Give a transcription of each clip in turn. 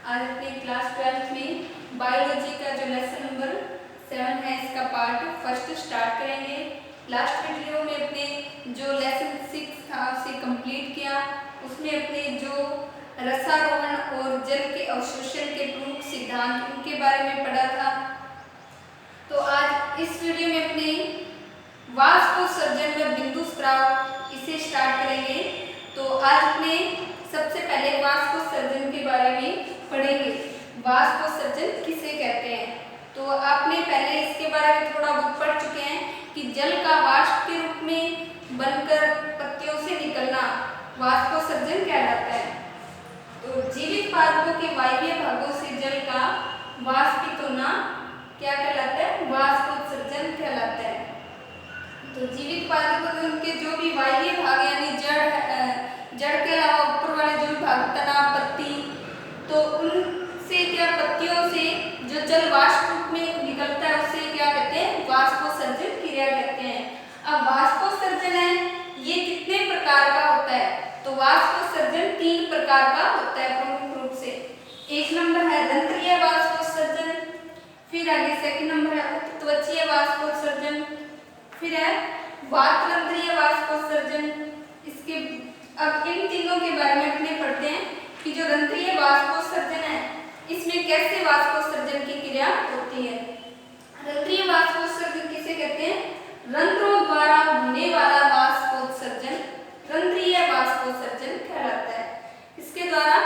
आज अपने class 12th में बायोलॉजी का जो लेसन नंबर 7 है इसका पार्ट फर्स्ट स्टार्ट करेंगे। लास्ट वीडियो में अपने जो लेसन 6 था उसे कंप्लीट किया। उसमें अपने जो रसारोहण और जल के अवशोषण के प्रमुख सिद्धांत उनके बारे में पढ़ा था। तो आज इस वीडियो में अपने वाष्पोत्सर्जन व बिंदु स्राव इसे स्टार्ट करेंगे। तो आज अपने सबसे पहले वाष्पोत्सर्जन के बारे में पढ़ेंगे। वाष्पोत्सर्जन किसे कहते हैं? तो आपने पहले इसके बारे में थोड़ा बहुत पढ़ चुके हैं कि जल का वाष्प के रूप में बनकर पत्तियों से निकलना वाष्पोत्सर्जन कहलाता है। तो जीवित पादपों के वायवीय भागों से जल का वाष्पित होना क्या कहलाता है? वाष्पोत्सर्जन कहलाता है। तो जीवित पादपों के उनके जो भी वायवीय भाग यानी जड़ के अलावा ऊपर वाले जो भी भाग तना पत्ती, तो उनसे क्या पत्तियों से जो जल वाष्प रूप में निकलता है उसे क्या कहते हैं? वाष्पोत्सर्जन क्रिया कहते हैं। अब वाष्पोत्सर्जन है ये कितने प्रकार का होता है? तो वाष्पोत्सर्जन 3 प्रकार का होता है प्रमुख रूप से। एक नंबर है रंध्रीय वाष्पोत्सर्जन, फिर आगे सेकंड नंबर है उपत्वचीय वाष्पोत्सर्जन, फिर है वातरंध्रीय वाष्पोत्सर्जन। इसके अब इन तीनों के बारे में अपने पढ़ते हैं कि जो रंध्रीय वाष्पोत्सर्जन है इसमें कैसे वाष्पोत्सर्जन की क्रिया होती है। रंध्रीय वाष्पोत्सर्जन किसे कहते हैं? रंध्रों द्वारा होने वाला वाष्पोत्सर्जन रंध्रीय वाष्पोत्सर्जन कहलाता है। इसके द्वारा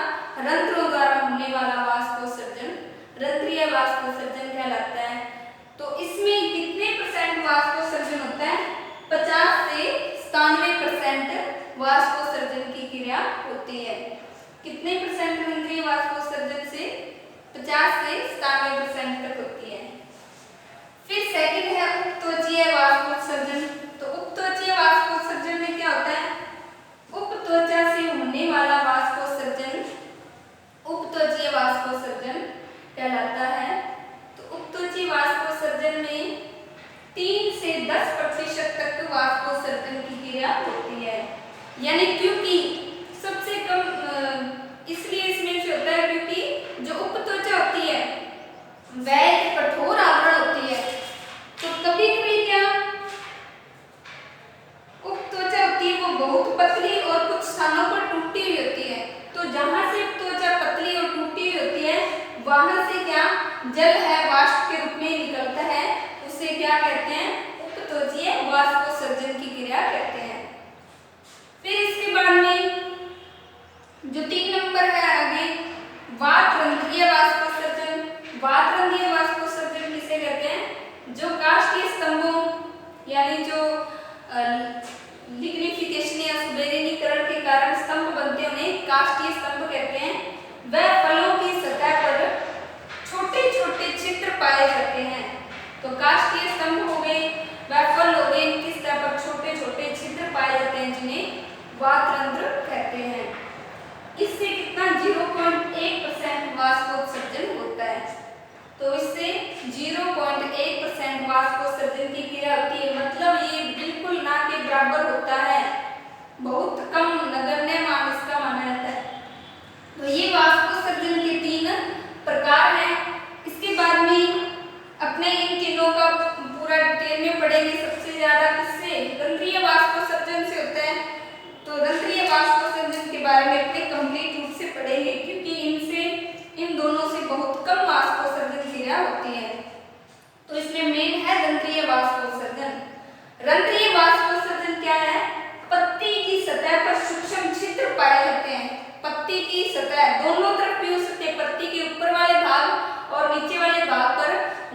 रंध्रों द्वारा होने वाला वाष्पोत्सर्जन रंध्रीय वाष्पोत्सर्जन कहलाता है। तो इसमें कितने परसेंट वाष्पोत्सर्जन होता है? 50 से 97% वाष्पोत्सर्जन की क्रिया होती है। कितने परसेंट रंध्रीय वाष्पोत्सर्जन से? 50 से 97% तक होती है। फिर सेकंड है उपत्वचीय वाष्पोत्सर्जन। तो उपत्वचीय वाष्पोत्सर्जन में क्या होता है? उपत्वचा से होने वाला वाष्पोत्सर्जन उपत्वचीय वाष्पोत्सर्जन कहलाता है। तो उपत्वचीय वाष्पोत्सर्जन में 3 से 10% तक वाष्पोत्सर्जन की क्रिया होती है। यानी क्योंकि सबसे कम इसलिए इसमें से होता है क्योंकि जो उपत्वचा होती है वह एक कठोर आवरण होती है। तो कभी कभी क्या उपत्वचा होती है वो बहुत पतली और कुछ स्थानों पर टूटी हुई होती है। तो जहां से उपत्वचा पतली और टूटी हुई होती है वहां से क्या जल है वाष्प के रूप में निकलता है, उसे क्या कहते हैं? उपत्वचीय वाष्पोत्सर्जन की क्रिया कहते हैं। फिर इसके बाद में जो 3 नंबर है आगे वातरंध्रीय वाष्पोत्सर्जन। वातरंध्रीय वाष्पोत्सर्जन किसे कहते हैं? जो काष्ठीय स्तंभों यानी जो लिग्निफिकेशन या सुमेरीकरण के कारण स्तंभ बनते हैं उन्हें काष्ठीय स्तंभ कहते हैं। वह फलों की सतह पर छोटे छोटे छिद्र पाए जाते हैं। तो काष्ठीय स्तंभ हो गए वह फल हो गए, इनकी सतह पर छोटे छोटे छिद्र पाए जाते हैं जिन्हें वातरंध्र कहते हैं। इससे कितना 0.1% वाष्पोत्सर्जन होता है। तो इससे 0.1% वाष्पोत्सर्जन की क्रिया होती है। मतलब ये बिल्कुल ना के बराबर होता है, बहुत कम नगण्य मान इसका माना जाता है। तो ये वाष्पोत्सर्जन के 3 प्रकार हैं। इसके बाद में अपने इन तीनों का पूरा डिटेल में पढ़ेंगे। सबसे ज्यादा किससे? रंध्रीय वाष्पोत्सर्जन से होता है। तो रंध्रीय वाष्पोत्सर्जन के बारे में अपने कंप्लीट रूप से पढ़ेंगे क्योंकि इनसे इन दोनों से बहुत कम वाष्पोत्सर्जन क्रिया होती है। तो इसमें मेन है रंध्रीय वाष्पोत्सर्जन। रंध्रीय वाष्पोत्सर्जन क्या है? पत्ती की सतह पर सूक्ष्म छिद्र पाए जाते हैं। पत्ती की सतह दोनों तरफ भी हो सकते हैं, पत्ती के ऊपर वाले भाग और नीचे वाले भाग पर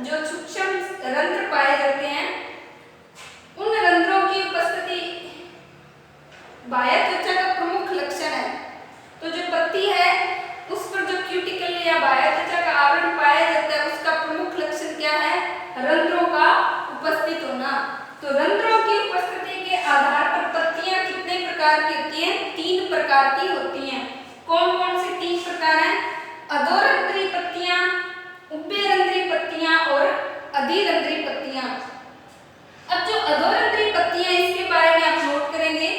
जो सूक्ष्म रंध्र पाए जाते हैं उन रंध्रों की उपस्थिति बाह्य त्वचा का प्रमुख लक्षण है। तो जो पत्ती है उस पर जो क्यूटिकल या बाह्य त्वचा का आवरण पाया जाता है उसका प्रमुख लक्षण क्या है? रंध्रों का उपस्थित होना। तो रंध्रों की उपस्थिति के आधार पर पत्तियां कितने प्रकार की होती हैं? 3 प्रकार की होती हैं। कौन कौन से 3 प्रकार हैं? अधोरंध्री पत्तियां, उभयरंध्री पत्तियां और अधिरंध्री पत्तियां। अब जो अधोरंध्री पत्तियां इसके बारे में आप नोट करेंगे।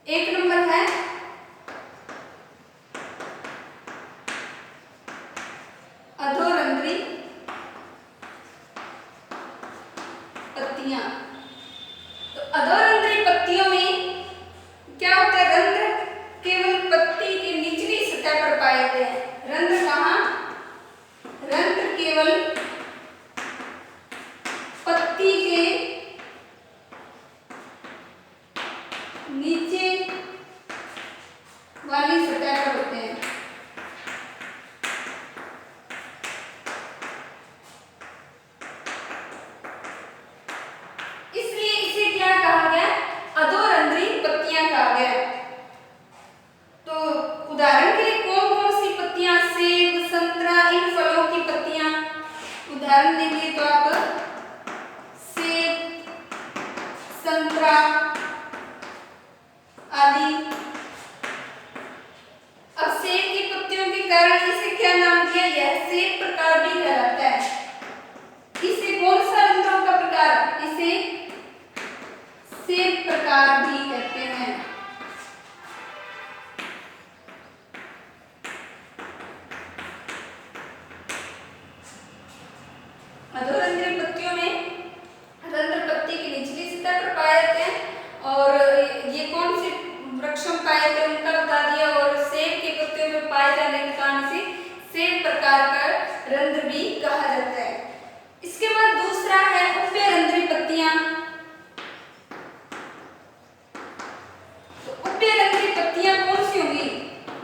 एक नंबर है अधोरंध्री पत्तियां। तो अधोरंध्री पत्तियों में क्या होता है, रंध्र केवल पत्ती की निचली सतह पर पाए जाते हैं। रंध्र कहाँ, रंध्र केवल पत्ती के नीचे वाली सतह पर होते हैं। इसलिए इसे क्या कहा गया, अधोरंध्री पत्तियां कहा गया। तो उदाहरण के लिए कौन कौन सी पत्तियां, सेब, संतरा, इन फलों की पत्तियां उदाहरण देंगे तो आप सेब, संतरा आदि। अब सेब की पत्तियों के कारण इसे क्या नाम दिया, यह सेब प्रकार भी कहलाता है। इसे कौन सा रंध्रों का प्रकार, इसे सेब प्रकार भी कहते हैं। अधोरंध्री पत्तियों में रंध्र पत्ती की निचली सतह पर पाए जाते हैं। और ये कौन से वृक्षों में पाए जाते हैं उनका बता दिया। और सेब की पत्तियों में पाए जाने के कारण से सेब प्रकार का रंध्र भी कहा जाता है। इसके बाद दूसरा है उभयरंध्री पत्तियां। तो उभयरंध्री पत्तियां कौन सी होंगी,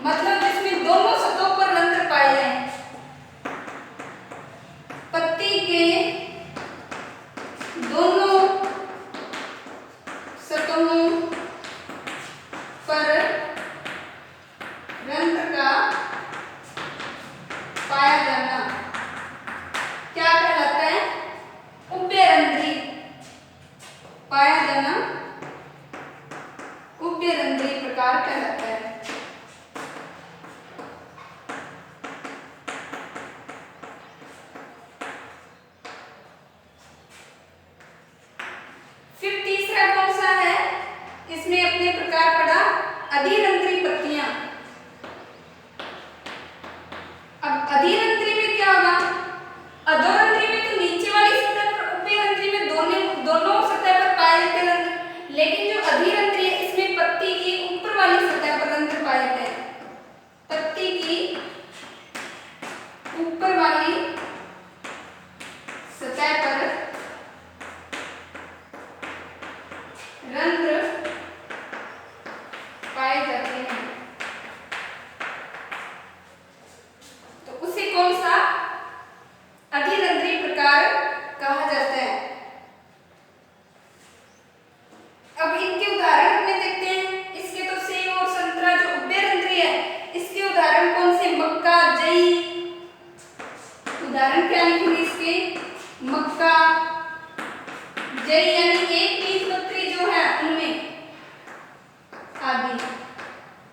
मतलब जिसमें दोनों सतहों पर रंध्र पाए जाएं। पत्ती के दोनों सतहों पर रंध्र का पाया जाना क्या कहलाता है, उभयरंध्री पाया जाना उभयरंध्री प्रकार कहलाता है। फिर तीसरा कौन सा है, इसमें अपने प्रकार पड़ा अधिरंध्री पत्तियां। अब अधिरंध्री में क्या होगा, अधोरंध्री में तो नीचे वाली सतह पर, उभयरंध्री में दोनों सतह पर पाए जाते रंध्र। लेकिन जो अधिरंध्री है इसमें पत्ती की ऊपर वाली सतह पर रंध्र पाए जाते हैं। पत्ती की ऊपर वाली सतह पर रंध्र पाए जाते हैं। तो उसे कौन सा अधिरंध्री प्रकार कहा जाता है। अब इनके उदाहरण अपने देखते हैं। इसके तो सेब और संतरा जो उभयरंध्री है, इसके उदाहरण कौन से, मक्का, जई। उदाहरण क्या लिखेंगे इसके, मक्का, जई यानी एक बीजपत्री जो है उनमें आदि।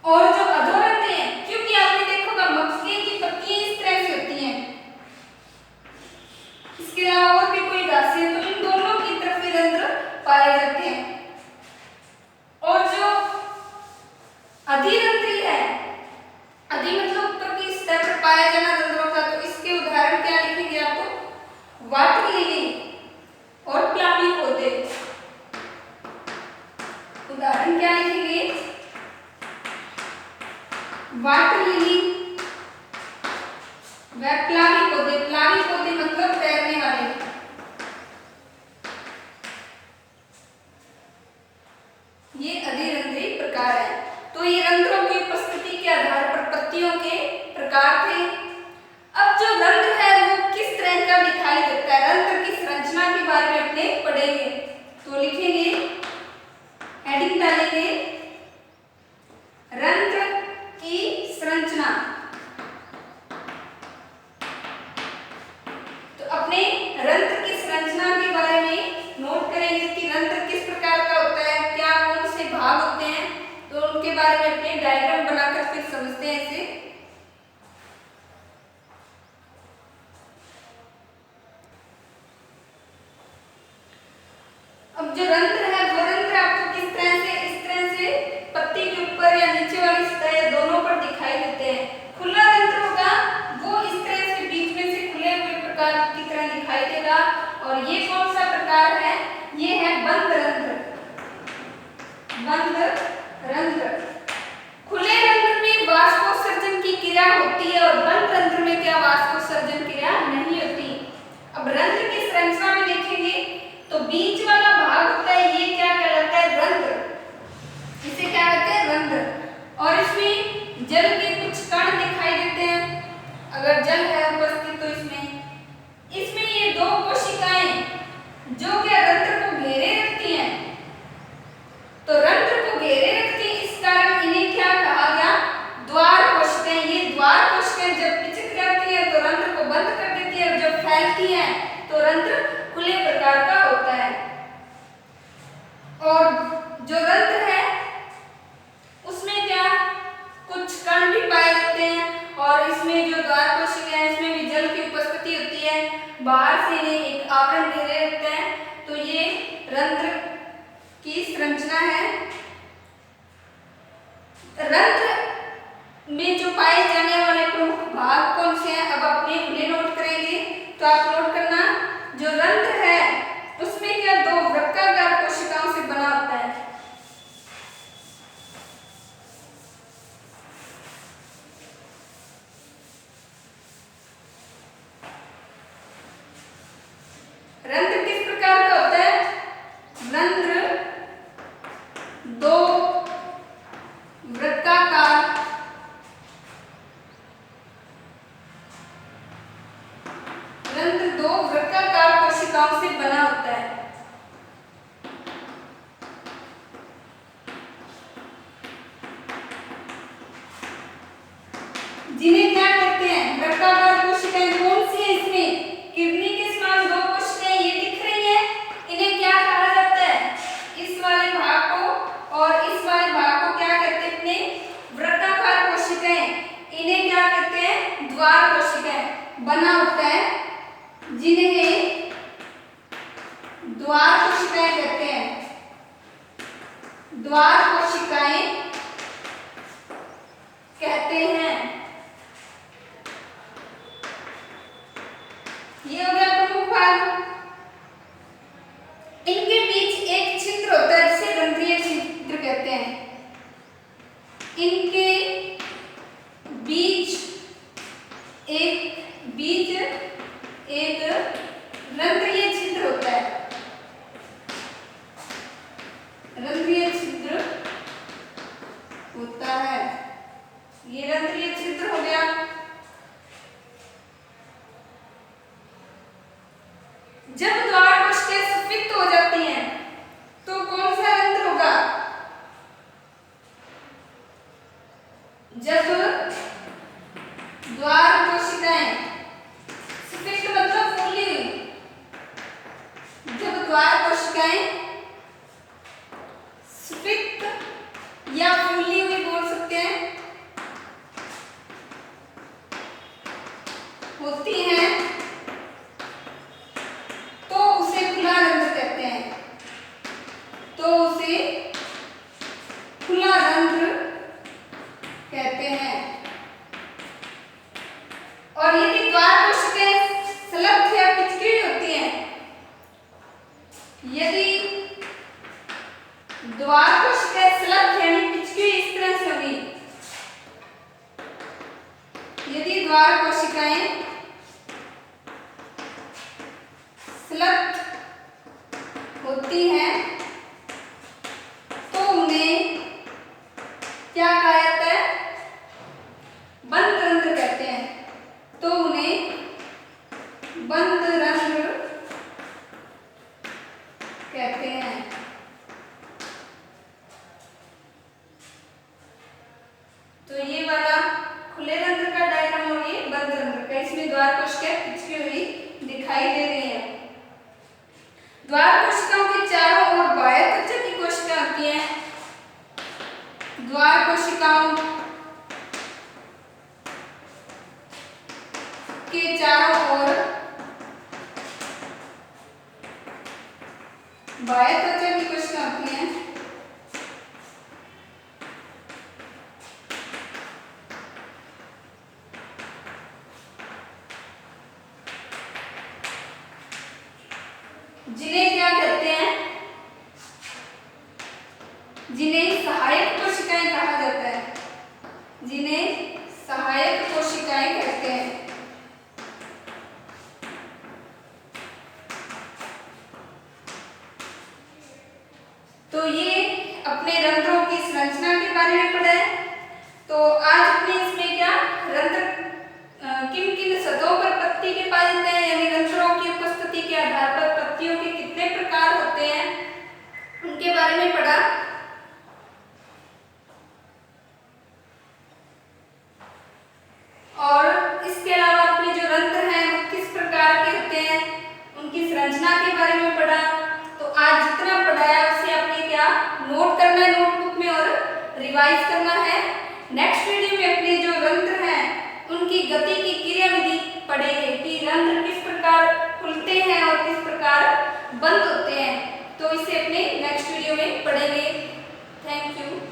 और जो अधोरंध्री है, क्योंकि आपने देखोगा मक्के की पत्तियां इस तरह से होती हैं, इसके अलावा और भी कोई घासें हैं, तो इन दोनों की तरफ ही रंध्र पाए जाते हैं। और जो अधिरंध्री है, अधि मतलब ऊपर की सतह पर पाया जाना रंध्रों का, तो इसके उदाहरण क्या लिखेंगे आपको, वाटर लिली और प्लावी पौधे। उदाहरण क्या लिखेंगे, वाटर लिली व प्लावी पौधे। प्लावी पौधे मतलब तैरने वाले। ये अधिरंध्री प्रकार है। तो ये रंध्रों की उपस्थिति के आधार पर पत्तियों के प्रकार थे। अब जो रंध्र है वो किस तरह का दिखाई देता है, रंध्र की संरचना के बारे में अपने पढ़ेंगे। तो लिखेंगे, हेडिंग डालेंगे, रंध्र की संरचना। तो अपने रंध्र की संरचना के बारे में नोट करेंगे कि रंध्र किस प्रकार का होता है, क्या कौन से भाग होते हैं। तो उनके बारे में अपने डायग्राम बनाकर फिर समझते हैं इसे। अब जो रंध्र है वो रंध्र आपको किस तरह से, इस तरह से पत्ती और ये कौन सा प्रकार है, ये है बंद रंध्र। बंद रंध्र। खुले रंध्र में वाष्पोत्सर्जन की क्रिया होती है और बंद रंध्र में क्या वाष्पोत्सर्जन क्रिया नहीं होती। अब रंध्र की संरचना में देखेंगे तो बीच वाला भाग होता है, ये क्या कहलाता है, रंध्र। इसे क्या कहते हैं, रंध्र। और इसमें जल के कुछ कण दिखाई देते हैं, अगर जल है उपस्थित तो इसमें ये दो कोशिकाएं जो क्या रंध्र को घेरे रखती हैं, तो रंध्र को घेरे रखती है, इस कारण इन्हें क्या कहा गया, द्वार कोशिकाएं। ये द्वार कोशिकाएं जब पिचक जाती है तो रंध्र को बंद कर देती है और जब फैलती है तो रंध्र खुले प्रकार का होता है। और जो रंध्र है उसमें क्या कुछ कण भी पाए जाते हैं और इसमें जो द्वार कोशिकाएं हैं इसमें भी जल की उपस्थिति होती है, बाहर से इन्हें एक आवरण घेरे रखते हैं। तो ये रंध्र की संरचना है। रंध्र में जो पाए जाने वाले प्रमुख भाग कौन से हैं, अब अपने उन्हें नोट करेंगे। तो आप नोट करना, जो रंध्र है उसमें क्या दो वृत्ताकार कोशिकाओं से बना होता है। रंध्र किस प्रकार का होता है, रंध्र दो वृत्ताकार कोशिकाओं से बना होता है। जिन्हें क्या कहते हैं, वृत्ताकार कोशिकाएं। कौन सी है इसमें, किडनी के समान दो कोशिकाएं ये दिख रही हैं, इन्हें क्या कहा जाता है, इस वाले भाग को और इस वाले भाग को क्या कहते हैं, अपने वृत्ताकार कोशिकाएं। इन्हें क्या कहते हैं, द्वार कोशिकाएं बना होता है, जिन्हें द्वार कोशिकाएं कहते हैं। द्वार कोशिकाएं कहते हैं। ये हो गया प्रमुख भाग। इनके बीच एक छिद्र होता है जिसे रंध्रीय छिद्र कहते हैं। इनके बीच एक रंध्रीय छिद्र होता है। रंध्रीय छिद्र होता है, ये रंध्रीय छिद्र हो गया। जब द्वार कोशिकाएं सुप्त हो जाती हैं तो कौन सा रंध्र होगा, जब द्वार कोशिकाएं सुप्त मतलब फूली हुई, जब द्वार कोशिकाएं सुप्त या फूली हुई बोल सकते हैं होती हैं तो उसे खुला रंध्र कहते हैं। तो उसे खुला रंध्र कहते हैं। और यदि द्वार कोशिकाएं संलग्न या पिचकी हुई होती हैं, यदि द्वार कोशिकाएं संलग्न यानी पिचकी हुई इस तरह से होगी, यदि द्वार कोशिकाएं संलग्न होती हैं तो उन्हें क्या कहा जाता है, बंद रंध्र कहते हैं। तो उन्हें बंद रंध्र कहते हैं। तो ये वाला खुले रंध्र का डायग्राम और ये बंद रंध्र का, इसमें द्वार कोशिकाएं पिचकी हुई दिखाई दे रही है। द्वार कोशिकाओं के चारों ओर बाह्य त्वचा की कोशिकाएं होती हैं। द्वार कोशिकाओं के चारों ओर बाह्य त्वचा की कोशिकाएं होती हैं। जिन्हें क्या कहते हैं, जिन्हें सहायक कोशिकाएं कहा जाता है, जिन्हें सहायक कोशिकाएं कहते हैं। तो ये अपने रंध्रों की संरचना के बारे में पढ़ा है। तो आज अपने इसमें क्या रंध्र किन किन सतहों पर पत्ती के पाए जाते हैं, यानी रंध्रों की उपस्थिति के आधार पर पत्तियों के कितने प्रकार होते हैं उनके बारे में पढ़ा। और इसके अलावा अपने जो रंध्र हैं वो किस प्रकार के होते हैं उनकी संरचना के बारे में पढ़ा। तो आज जितना पढ़ाया उसे आपने क्या नोट करना है नोटबुक में और रिवाइज करना है। नेक्स्ट वीडियो में अपने जो रंध्र हैं उनकी गति की क्रियाविधि पढ़ेंगे कि रंध्र किस प्रकार खुलते हैं और किस प्रकार बंद होते हैं। तो इसे अपने नेक्स्ट वीडियो में पढ़ेंगे। Thank you.